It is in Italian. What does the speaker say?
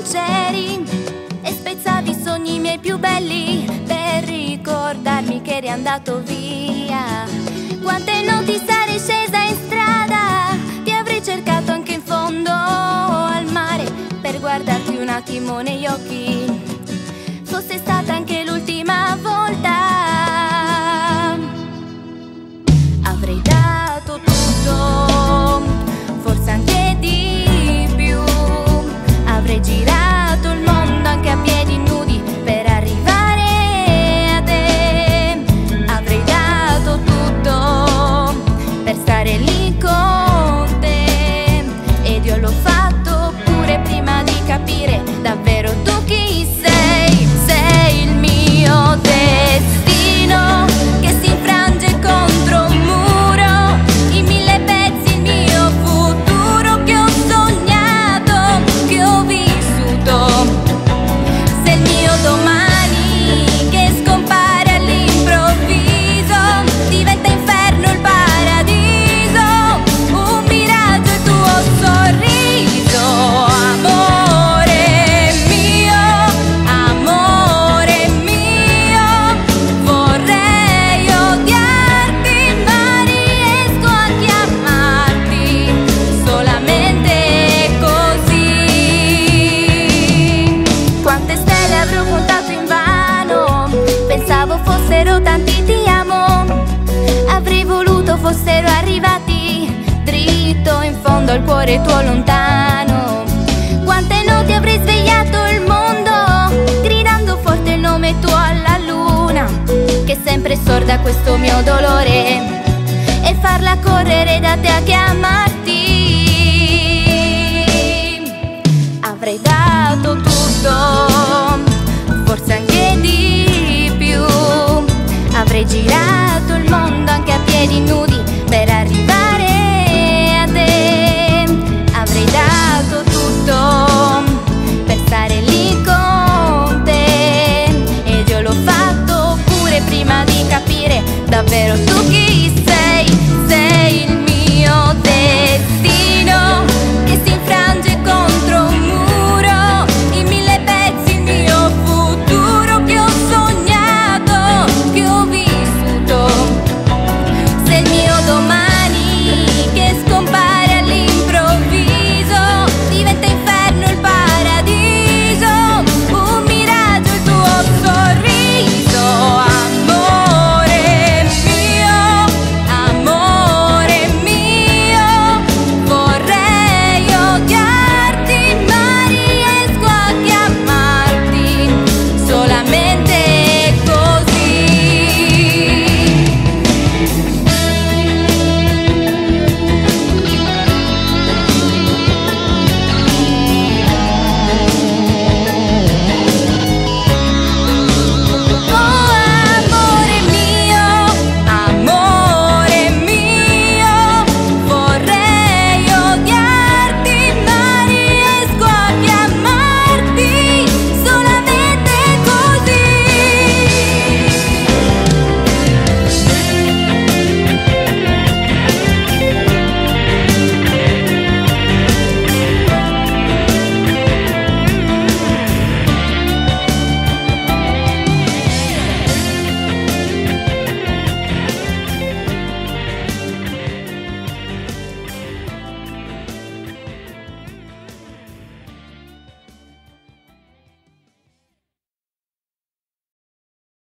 c'eri e spezzavi i sogni miei più belli per ricordarmi che eri andato via. Quante notti sarei scesa in strada, ti avrei cercato anche in fondo al mare per guardarti un attimo negli occhi, fosse stata anche l'ultima volta. Avrei dato tutto, forse anche di più. Avrei girato il mondo anche a piedi nudi per arrivare a te. Avrei dato tutto per stare lì con te, ed io l'ho fatto pure prima di capire davvero tu chi sei. Sei il mio destino che si infrange contro un muro, in mille pezzi il mio futuro che ho sognato, che ho vissuto. Se il mio domani che scompare all'improvviso diventa inferno il paradiso, un miraggio il tuo sorriso. Amore mio, vorrei odiarti ma riesco a chiamarti solamente così. Quante stelle avrò contato invano, pensavo fossero tanti ti amo. Avrei voluto fossero arrivati dritto in fondo al cuore tuo lontano. Quante notti avrei svegliato il mondo gridando forte il nome tuo alla luna, che è sempre sorda a questo mio dolore, e farla correre da te a chiamarti. Avrei dato tutto, forse anche di più. Avrei girato il mondo anche a piedi nudi per arrivare a te. Avrei dato tutto per stare lì con te, ed io l'ho fatto pure prima di capire davvero tu